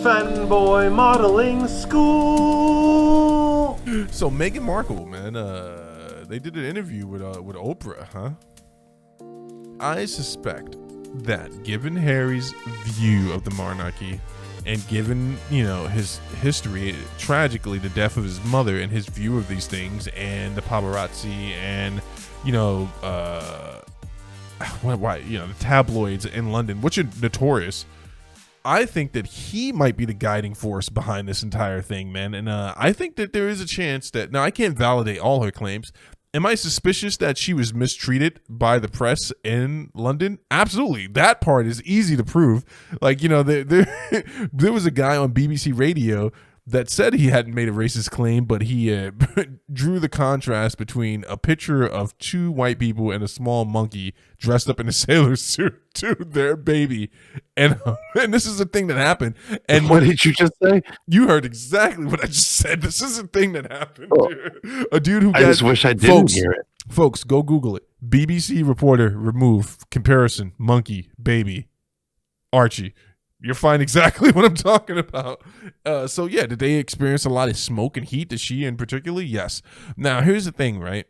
Fanboy Modeling School. So Megan Markle, man, they did an interview with Oprah, huh? I suspect that given Harry's view of the monarchy and given, his history, tragically the death of his mother and his view of these things and the paparazzi and, the tabloids in London, which are notorious, I think that he might be the guiding force behind this entire thing, man. And I think that there is a chance that, now I can't validate all her claims. Am I suspicious that she was mistreated by the press in London? Absolutely. That part is easy to prove. Like, there was a guy on BBC Radio that said he hadn't made a racist claim, but he drew the contrast between a picture of two white people and a small monkey dressed up in a sailor suit to their baby. And this is a thing that happened. And what did you just say? You heard exactly what I just said. This is a thing that happened. Dude. A dude who I just wish I didn't hear it. Folks, go Google it. BBC reporter remove comparison monkey baby Archie. You'll find exactly what I'm talking about. So yeah, did they experience a lot of smoke and heat? Did she in particular? Yes. Now here's the thing, right?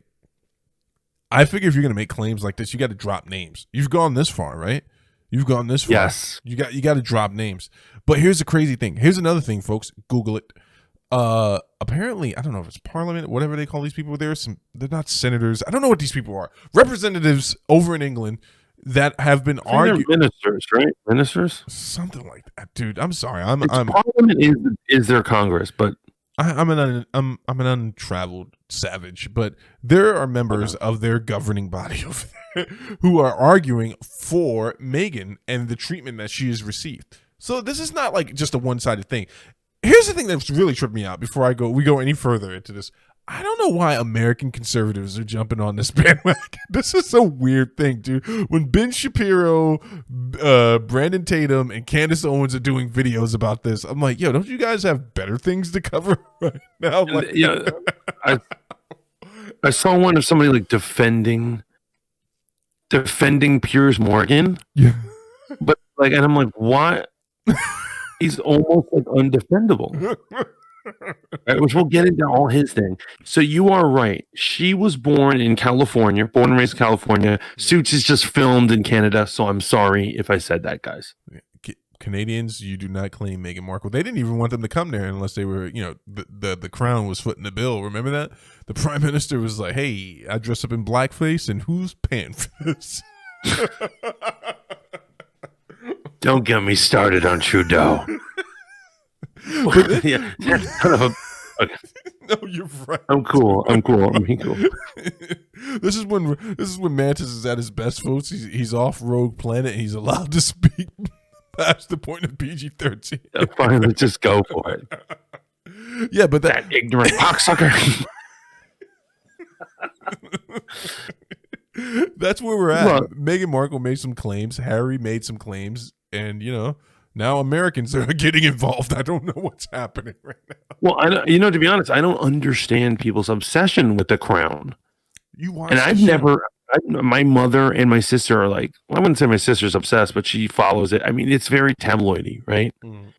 I figure if you're gonna make claims like this, you got to drop names. You've gone this far, right? You've gone this far. Yes. You got to drop names. But here's the crazy thing. Here's another thing, folks. Google it. Apparently, I don't know if it's Parliament, whatever they call these people. They're not senators. I don't know what these people are. Representatives over in England that have been arguing. Ministers, right? Ministers, something like that, dude. I'm sorry. Parliament is their Congress, but I'm an untraveled savage. But there are members of their governing body over there who are arguing for Meghan and the treatment that she has received. So this is not like just a one-sided thing. Here's the thing that's really tripped me out. Before we go any further into this. I don't know why American conservatives are jumping on this bandwagon. This is a weird thing, dude. When Ben Shapiro, Brandon Tatum, and Candace Owens are doing videos about this, I'm like, yo, don't you guys have better things to cover right now? Like, I saw one of somebody like defending Piers Morgan. Yeah, but and I'm like, what? He's almost like undefendable. Right, which we'll get into all his thing. So you are right. She was born in California, born and raised in California. Suits is just filmed in Canada, so I'm sorry if I said that, guys. Canadians, you do not claim Meghan Markle. They didn't even want them to come there unless they were, the crown was footing the bill. Remember that? The prime minister was like, hey, I dress up in blackface, and who's paying for this? Don't get me started on Trudeau. Yeah. Okay. No, you're right. I'm cool. I'm cool. This is when Mantis is at his best, folks. He's off Rogue Planet and he's allowed to speak past the point of PG-13. Fine, let's just go for it. Yeah, but that ignorant cocksucker. That's where we're at. Well, Meghan Markle made some claims. Harry made some claims, and now Americans are getting involved. I don't know what's happening right now. Well, to be honest, I don't understand people's obsession with the crown. My mother and my sister are like, well, I wouldn't say my sister's obsessed, but she follows it. I mean, it's very tabloidy, right? Mm.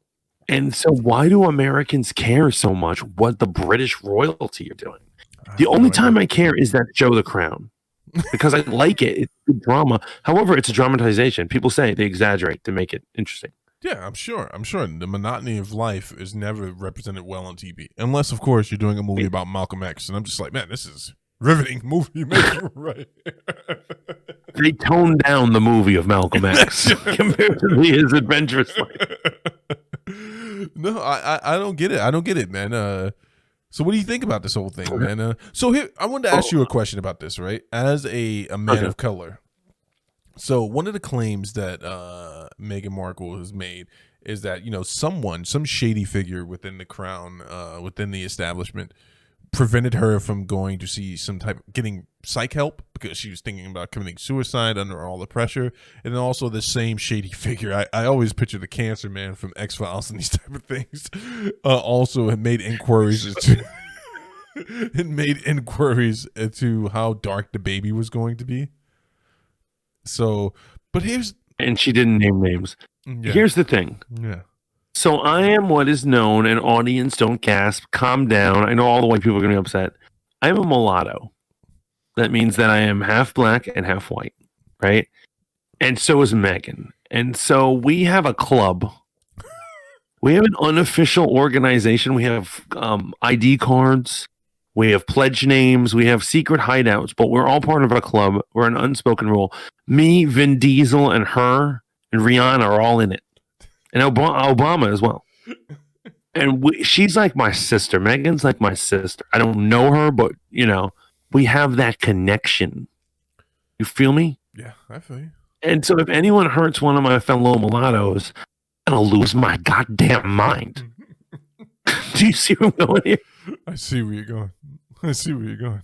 And so why do Americans care so much what the British royalty are doing? The only time I care is that show, The Crown. Because I like it. It's good drama. However, it's a dramatization. People say they exaggerate to make it interesting. Yeah, I'm sure. The monotony of life is never represented well on TV. Unless, of course, you're doing a movie about Malcolm X. And I'm just like, man, this is riveting movie making, right? They toned down the movie of Malcolm X compared to his adventurous life. No, I don't get it. I don't get it, man. So what do you think about this whole thing, man? So here, I wanted to ask you a question about this, right? As a man of color. So one of the claims that Meghan Markle has made is that, some shady figure within the crown, within the establishment, prevented her from going to see getting psych help because she was thinking about committing suicide under all the pressure. And then also the same shady figure. I always picture the cancer man from X-Files and these type of things. Also had made inquiries into how dark the baby was going to be. So, but and she didn't name names. Yeah. Here's the thing. Yeah. So I am what is known, and audience, don't gasp, calm down. I know all the white people are going to be upset. I'm a mulatto. That means that I am half black and half white, right? And so is Megan. And so we have a club. We have an unofficial organization. We have ID cards. We have pledge names. We have secret hideouts, but we're all part of a club. We're an unspoken rule. Me, Vin Diesel, and her and Rihanna are all in it. And Obama as well. And she's like my sister. Megan's like my sister. I don't know her, but, we have that connection. You feel me? Yeah, I feel you. And so if anyone hurts one of my fellow mulattoes, I'm going to lose my goddamn mind. Do you see where I'm going here? I see where you're going.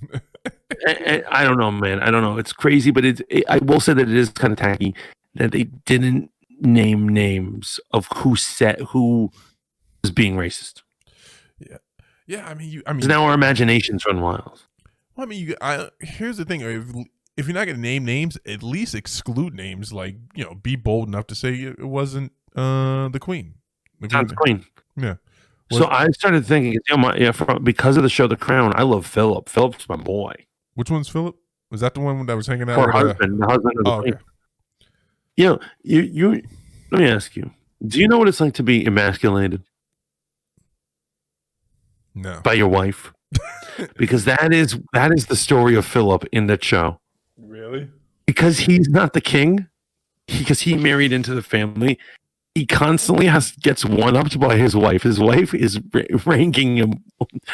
I don't know, man. I don't know. It's crazy, but I will say that it is kind of tacky that they didn't name names of who was being racist. Yeah. I mean, now our imaginations run wild. Well, I mean, here's the thing: if you're not going to name names, at least exclude names. Like, be bold enough to say it wasn't the Queen. Not the Queen. Yeah. So I started thinking, because of the show The Crown, I love Philip. Philip's my boy. Which one's Philip? Was that the one that was hanging out? Her husband, the husband of the Queen. Okay. You. Let me ask you: do you know what it's like to be emasculated? No. By your wife? Because that is the story of Philip in that show. Really? Because he's not the king. Because he married into the family. He constantly gets one-upped by his wife. His wife is ranking him.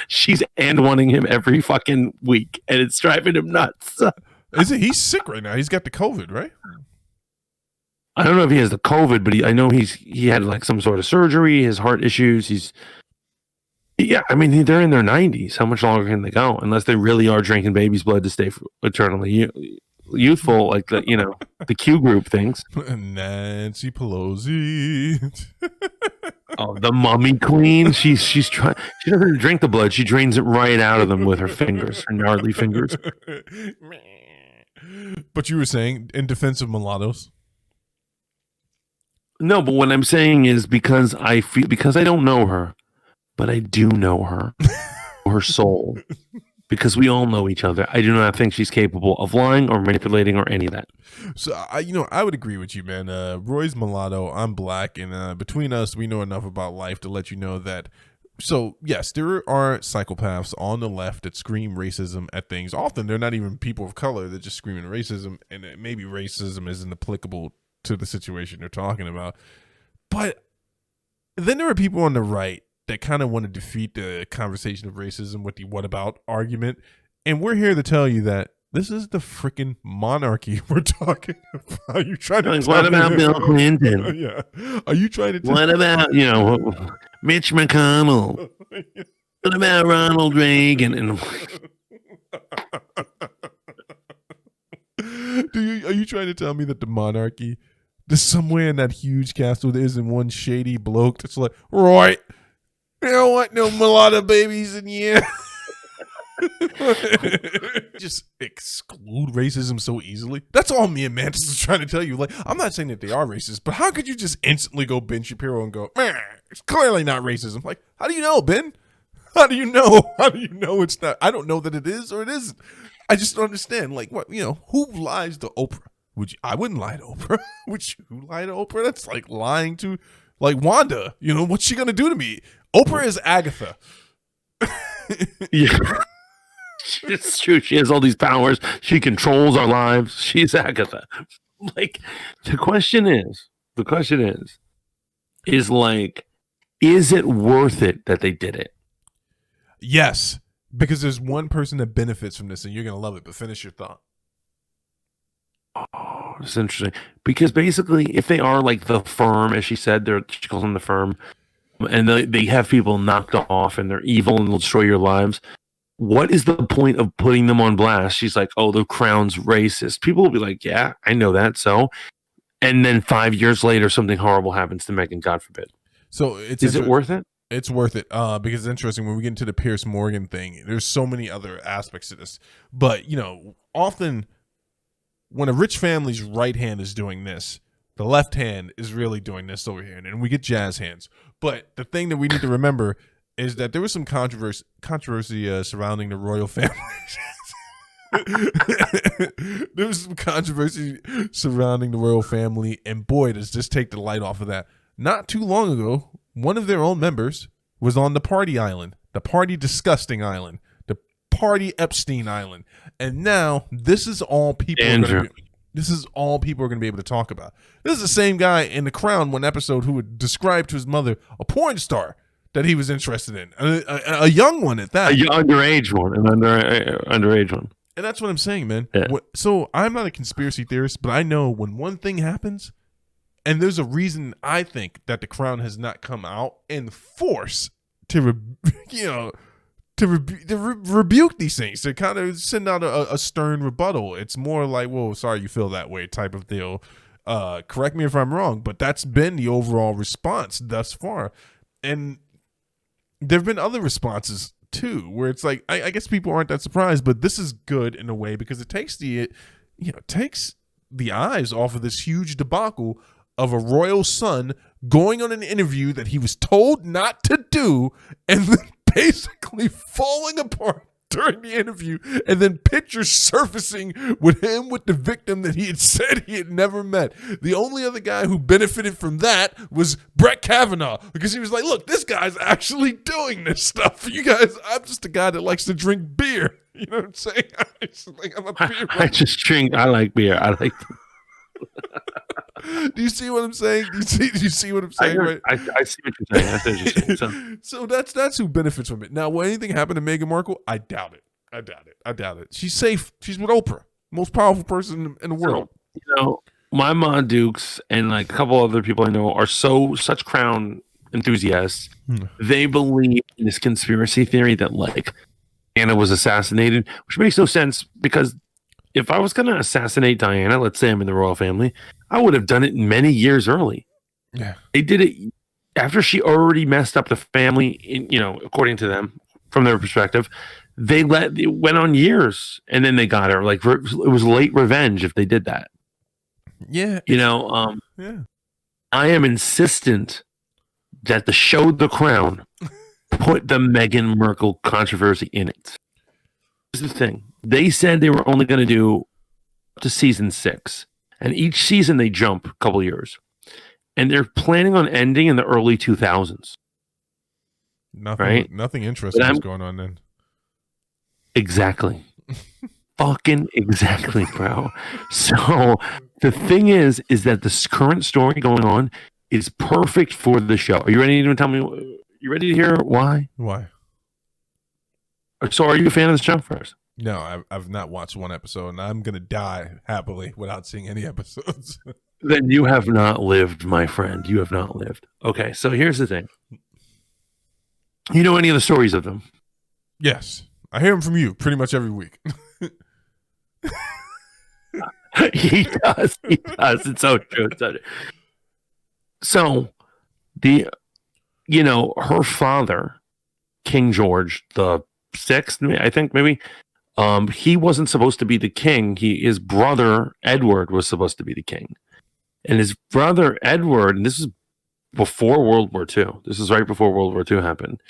She's and-wanting him every fucking week, and it's driving him nuts. He's sick right now? He's got the COVID, right? I don't know if he has the COVID, but I know he had like some sort of surgery. His heart issues. I mean, they're in their 90s. How much longer can they go? Unless they really are drinking baby's blood to stay eternally youthful, like the Q group things. Nancy Pelosi. Oh, the mummy queen. She's trying. She doesn't drink the blood. She drains it right out of them with her fingers, her gnarly fingers. But you were saying in defense of mulattoes. No, but what I'm saying is because I don't know her, but I do know her, her soul. Because we all know each other. I do not think she's capable of lying or manipulating or any of that. So, I would agree with you, man. Roy's mulatto, I'm black, and between us, we know enough about life to let you know that. So, yes, there are psychopaths on the left that scream racism at things. Often, they're not even people of color. They're just screaming racism, and maybe racism isn't applicable to the situation they're talking about. But then there are people on the right that kind of want to defeat the conversation of racism with the what about argument. And we're here to tell you that this is the freaking monarchy we're talking about. Are you trying to what about Bill Clinton? Yeah. Are you trying to what about, Mitch McConnell? What about Ronald Reagan? Are you trying to tell me that the monarchy, there's somewhere in that huge castle there isn't one shady bloke that's like, right, you don't want no mulatto babies in here. Just exclude racism so easily. That's all me and Mantis is trying to tell you. Like, I'm not saying that they are racist, but how could you just instantly go Ben Shapiro and go, man, it's clearly not racism? Like, how do you know, Ben? How do you know? How do you know it's not? I don't know that it is or it isn't. I just don't understand. Like, what, who lies to Oprah? I wouldn't lie to Oprah. Would you lie to Oprah? That's like lying to, like, Wanda. What's she gonna do to me? Oprah is Agatha. Yeah. It's true. She has all these powers. She controls our lives. She's Agatha. Like, the question is like, is it worth it that they did it? Yes, because there's one person that benefits from this, and you're gonna love it. But finish your thought. Oh, that's interesting. Because basically, if they are like the firm, as she said, she calls them the firm, and they have people knocked off, and they're evil and they'll destroy your lives. What is the point of putting them on blast? She's like, oh, the crown's racist. People will be like, yeah, I know that. So, and then 5 years later, something horrible happens to Megan, God forbid. So is it worth it? It's worth it because it's interesting when we get into the Piers Morgan thing. There's so many other aspects to this, but often when a rich family's right hand is doing this, The left hand is really doing this over here, and we get jazz hands. But the thing that we need to remember is that there was some controversy surrounding the royal family. There was some controversy surrounding the royal family, and boy, does this take the light off of that. Not too long ago, one of their own members was on the party island, the party disgusting island, the party Epstein island, and now this is all people are going to be. This is all people are going to be able to talk about. This is the same guy in The Crown, one episode, who would describe to his mother a porn star that he was interested in, a young one at that, an underage one. And that's what I'm saying, man. Yeah. So I'm not a conspiracy theorist, but I know when one thing happens, and there's a reason I think that The Crown has not come out in force to rebuke these things, to kind of send out a stern rebuttal. It's more like, "Whoa, sorry you feel that way," type of deal. Correct me if I'm wrong, but that's been the overall response thus far. And there have been other responses too, where it's like, I guess people aren't that surprised, but this is good in a way because it takes the eyes off of this huge debacle of a royal son going on an interview that he was told not to do, and then basically falling apart during the interview, and then pictures surfacing with him with the victim that he had said he had never met. The only other guy who benefited from that was Brett Kavanaugh, because he was like, "Look, this guy's actually doing this stuff for you guys. I'm just a guy that likes to drink beer." You know what I'm saying? I like beer. I like. Do you see what I'm saying? Do you see what I'm saying? Right? I see what you're saying. I see what you're saying. So that's who benefits from it. Now, will anything happen to Meghan Markle? I doubt it. I doubt it. She's safe. She's with Oprah, most powerful person in the world. So, my Ma Dukes and like a couple other people I know are such Crown enthusiasts. They believe in this conspiracy theory that like Anna was assassinated, which makes no sense because if I was going to assassinate Diana, let's say I'm in the royal family, I would have done it many years early. Yeah. They did it after she already messed up the family, according to them, from their perspective. It went on years, and then they got her. Like, it was late revenge if they did that. Yeah. Yeah. I am insistent that the show The Crown put the Meghan Markle controversy in it. Here's the thing. They said they were only going to do up to season 6. And each season they jump a couple years. And they're planning on ending in the early 2000s. Nothing interesting is going on then. Exactly. Fucking exactly, bro. So the thing is that this current story going on is perfect for the show. Are you ready to tell me? You ready to hear why? Why? So are you a fan of the show first? No, I've not watched one episode, and I'm going to die happily without seeing any episodes. Then you have not lived, my friend. You have not lived. Okay, so here's the thing. You know any of the stories of them? Yes. I hear them from you pretty much every week. He does. It's so true. So, her father, King George the Sixth, I think maybe, he wasn't supposed to be the king. His brother Edward was supposed to be the king, and his brother Edward. And this is before World War II. This is right before World War II happened,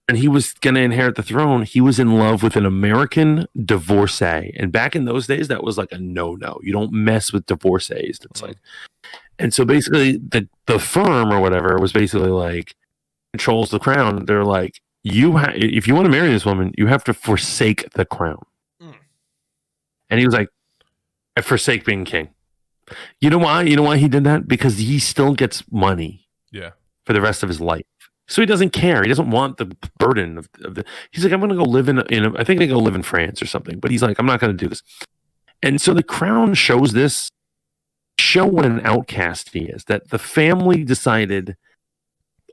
and he was going to inherit the throne. He was in love with an American divorcee, and back in those days, that was like a no-no. You don't mess with divorcees. It's like, and so basically, the firm or whatever was basically like controls the crown. They're like, if you want to marry this woman, you have to forsake the crown. And he was like, I forsake being king. You know why? You know why he did that? Because he still gets money. Yeah. For the rest of his life. So he doesn't care. He doesn't want the burden of the. He's like, I'm going to go live I think I go live in France or something. But he's like, I'm not going to do this. And so the crown shows what an outcast he is. That the family decided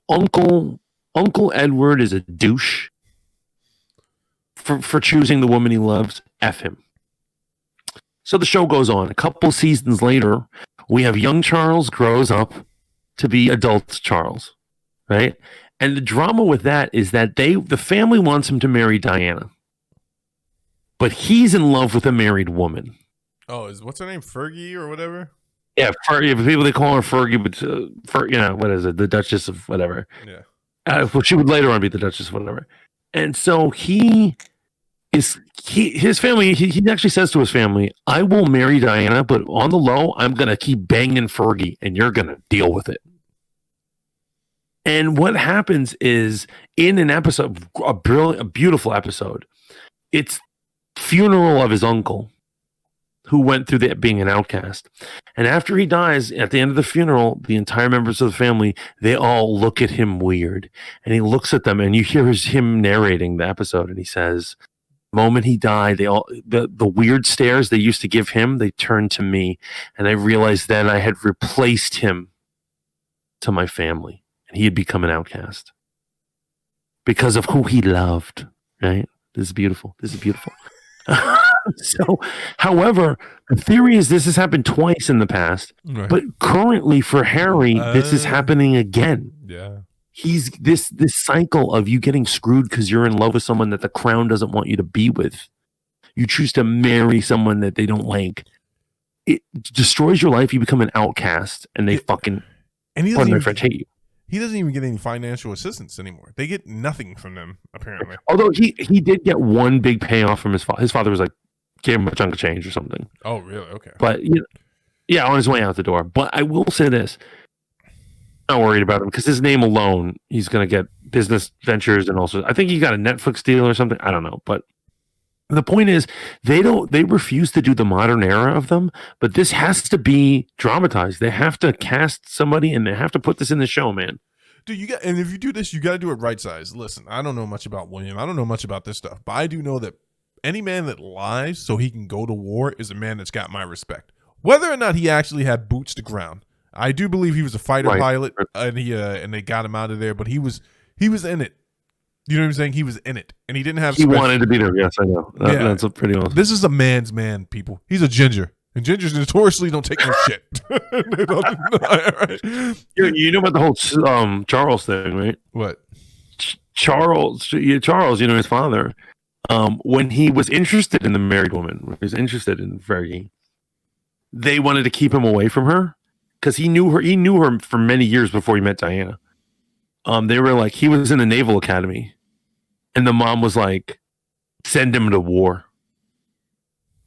Uncle Edward is a douche for choosing the woman he loves. F him. So the show goes on. A couple seasons later, we have young Charles grows up to be adult Charles, right? And the drama with that is that the family wants him to marry Diana, but he's in love with a married woman. Oh, what's her name? Fergie or whatever? Yeah, people they call her Fergie, but what is it? The Duchess of whatever. Yeah. Well, she would later on be the Duchess of whatever. And so his family. He actually says to his family, "I will marry Diana, but on the low, I'm gonna keep banging Fergie, and you're gonna deal with it." And what happens is in an episode, a beautiful episode, it's funeral of his uncle, who went through being an outcast. And after he dies, at the end of the funeral, the entire members of the family, they all look at him weird. And he looks at them, and you hear him narrating the episode, and he says, the moment he died, the weird stares they used to give him, they turned to me. And I realized then I had replaced him to my family. And he had become an outcast. Because of who he loved, right? This is beautiful. So, however, the theory is this has happened twice in the past, right. But currently for Harry, this is happening again. Yeah. He's this cycle of you getting screwed because you're in love with someone that the crown doesn't want you to be with. You choose to marry someone that they don't like. It destroys your life. You become an outcast, and they pardon my French, hate you. He doesn't even get any financial assistance anymore. They get nothing from them, apparently. Although he did get one big payoff from his father. His father was like, gave him a chunk of change or something. Oh, really? Okay. But, yeah, on his way out the door. But I will say this. I'm not worried about him because his name alone, he's going to get business ventures and also, I think he got a Netflix deal or something. I don't know. But the point is, they refuse to do the modern era of them, but this has to be dramatized. They have to cast somebody and they have to put this in the show, man. Dude, and if you do this, you got to do it right size. Listen, I don't know much about William. I don't know much about this stuff, but I do know that any man that lies so he can go to war is a man that's got my respect. Whether or not he actually had boots to ground, I do believe he was a fighter pilot, and they got him out of there. But he was in it. You know what I'm saying? He was in it, and he didn't have. He wanted to be there. Yes, I know. That's a pretty awesome. This is a man's man, people. He's a ginger, and gingers notoriously don't take no shit. You know about the whole Charles thing, right? What? Charles, his father. When he was interested in the married woman, when he was interested in Fergie, they wanted to keep him away from her because he knew her for many years before he met Diana. They were like, he was in the Naval Academy, and the mom was like, send him to war.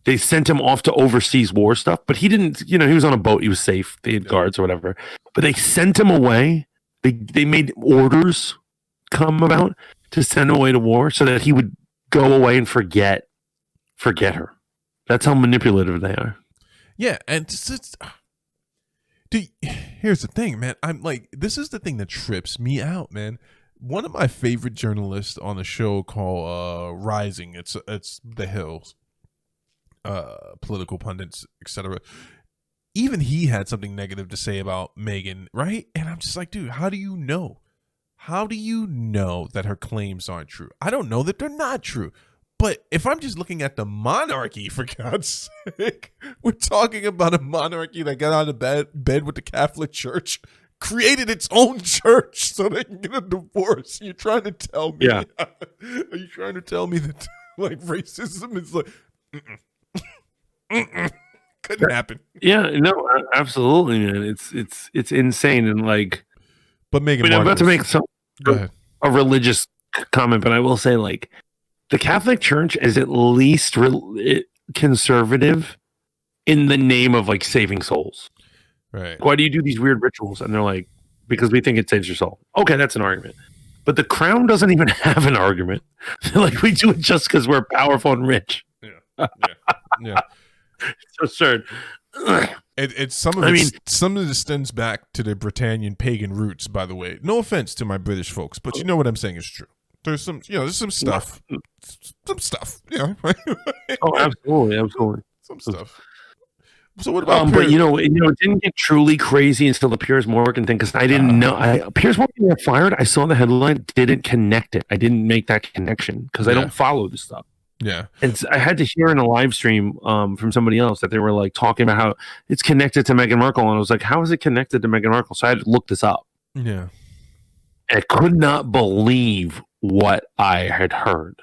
They sent him off to overseas war stuff, but he didn't, he was on a boat, he was safe, they had guards or whatever, but they sent him away. They made orders come about to send him away to war so that he would go away and forget her. That's how manipulative they are. Yeah, and dude, here's the thing, man. I'm like, this is the thing that trips me out, man. One of my favorite journalists on the show called Rising. It's The Hills, political pundits, etc. Even he had something negative to say about Megan, right? And I'm just like, dude, how do you know? How do you know that her claims aren't true? I don't know that they're not true. But if I'm just looking at the monarchy, for God's sake, we're talking about a monarchy that got out of bed with the Catholic Church, created its own church so they can get a divorce. You're trying to tell me? Yeah. Are you trying to tell me that like racism is like couldn't happen? Yeah, no, absolutely, man. It's insane and like. But Megan, I'm about to make a religious comment, but I will say like. The Catholic Church is at least conservative in the name of like saving souls. Right. Why do you do these weird rituals? And they're like, because we think it saves your soul. Okay, that's an argument. But the Crown doesn't even have an argument. They're like, we do it just because we're powerful and rich. Yeah. It's absurd. Some of it stems back to the Britannian pagan roots, by the way. No offense to my British folks, but you know what I'm saying is true. There's some stuff. Some stuff. Yeah. Oh, absolutely. Some stuff. So what about but it didn't get truly crazy until the Piers Morgan thing because I didn't know. Piers Morgan got fired. I saw the headline, didn't connect it. I didn't make that connection because I don't follow this stuff. Yeah. I had to hear in a live stream from somebody else that they were like talking about how it's connected to Meghan Markle, and I was like, how is it connected to Meghan Markle? So I had to look this up. Yeah. I could not believe what I had heard.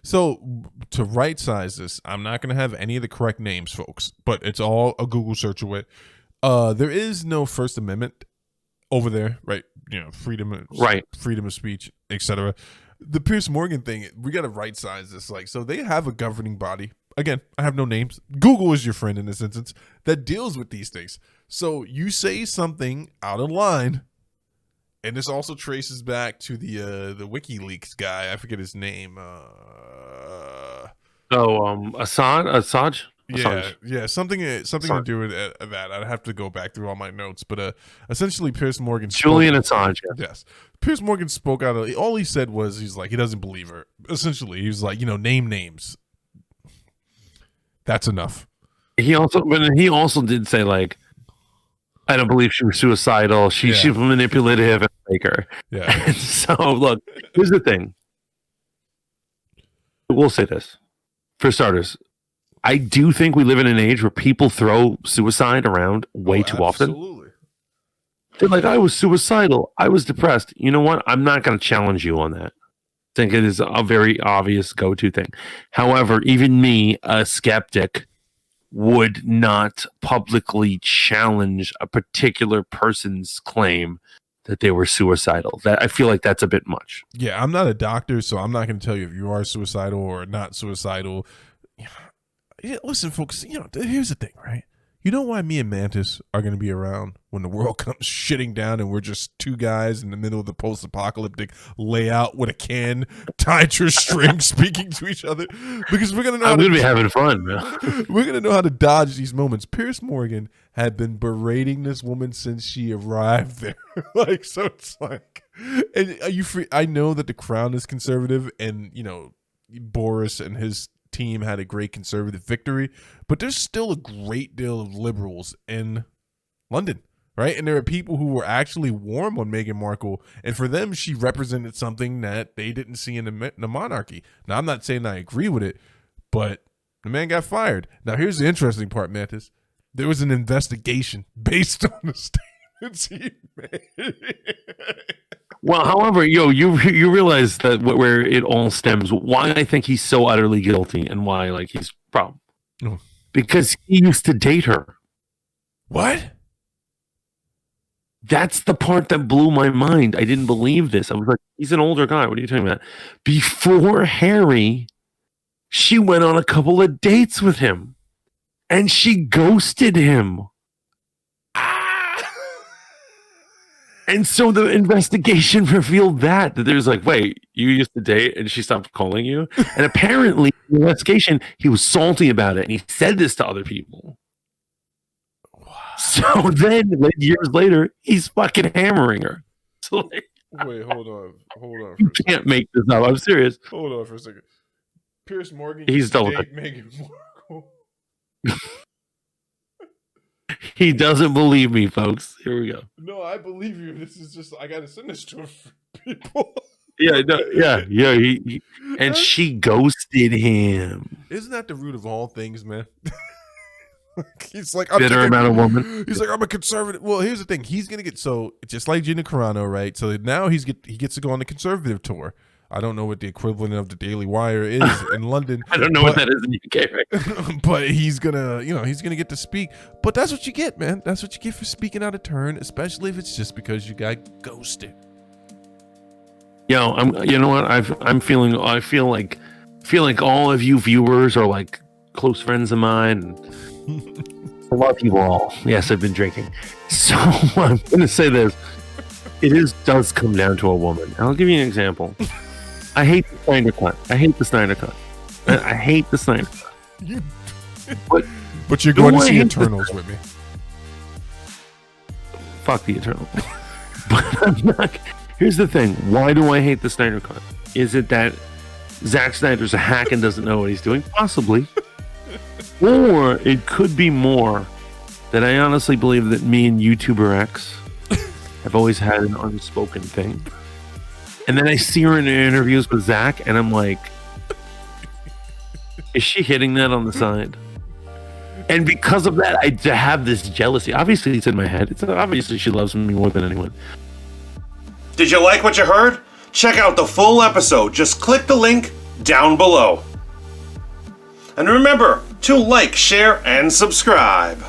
So to right size this, I'm not going to have any of the correct names, folks, but it's all a Google search away. There is no First Amendment over there, right? You know, freedom of speech, etc. The Piers Morgan thing, we got to right size this. Like, so they have a governing body. Again, I have no names. Google is your friend in this instance that deals with these things. So you say something out of line, and this also traces back to the WikiLeaks guy. I forget his name. Assange. Yeah, something to do with that. I'd have to go back through all my notes, but essentially, Piers Morgan, Julian Assange. Yes, Piers Morgan spoke out. All he said was, he's like, he doesn't believe her. Essentially, he was like, name names. That's enough. He also did say, like, I don't believe she was suicidal. She's manipulative and faker. Yeah. And so, look, here's the thing. We'll say this. For starters, I do think we live in an age where people throw suicide around way too often. Absolutely. They're like, I was suicidal. I was depressed. You know what? I'm not going to challenge you on that. I think it is a very obvious go-to thing. However, even me, a skeptic, would not publicly challenge a particular person's claim that they were suicidal. That I feel like that's a bit much. Yeah, I'm not a doctor, so I'm not going to tell you if you are suicidal or not suicidal. Yeah, listen, folks, here's the thing, right? You know why me and Mantis are going to be around when the world comes shitting down and we're just two guys in the middle of the post-apocalyptic layout with a can tied to a string speaking to each other? Because we're going to know I'm going to be having fun, man. We're going to know how to dodge these moments. Piers Morgan had been berating this woman since she arrived there. So it's like, and are you free? I know that the Crown is conservative and, Boris and his team had a great conservative victory, but there's still a great deal of liberals in London, right? And there are people who were actually warm on Meghan Markle, and for them, she represented something that they didn't see in the monarchy. Now, I'm not saying I agree with it, but the man got fired. Now, here's the interesting part, Mantis. There was an investigation based on the statements he made. Well, however, you realize that where it all stems, why I think he's so utterly guilty and why, like, he's a problem. Oh. Because he used to date her. What? That's the part that blew my mind. I didn't believe this. I was like, he's an older guy. What are you talking about? Before Harry, she went on a couple of dates with him. And she ghosted him. And so the investigation revealed that there's like, wait, you used to date and she stopped calling you? And apparently, in the investigation, he was salty about it. And he said this to other people. Wow. So then, years later, he's fucking hammering her. So like, wait, hold on. You can't make this up. I'm serious. Hold on for a second. Piers Morgan, he's double Meghan Markle. He doesn't believe me, folks. Here we go. No, I believe you. This is just, I gotta send this to people. And she ghosted him. Isn't that the root of all things, man? He's like, bitter about a woman. He's like, I'm a conservative. Well, here's the thing. He's gonna get, so just like Gina Carano, right? So now he gets to go on the conservative tour. I don't know what the equivalent of the Daily Wire is in London. I don't know what that is in the UK, right? But he's gonna get to speak. But that's what you get, man. That's what you get for speaking out of turn, especially if it's just because you got ghosted. You know what? I feel like all of you viewers are like close friends of mine. I love you all. Yes, I've been drinking. So I'm gonna say this. It does come down to a woman. I'll give you an example. I hate the Snyder Cut. I hate the Snyder Cut. But you're going to see Eternals with me. Fuck the Eternals. But I'm not. Here's the thing. Why do I hate the Snyder Cut? Is it that Zack Snyder's a hack and doesn't know what he's doing? Possibly. Or it could be more that I honestly believe that me and YouTuber X have always had an unspoken thing. And then I see her in interviews with Zach, and I'm like, is she hitting that on the side? And because of that, I have this jealousy. Obviously, it's in my head. It's obviously she loves me more than anyone. Did you like what you heard? Check out the full episode. Just click the link down below. And remember to like, share, and subscribe.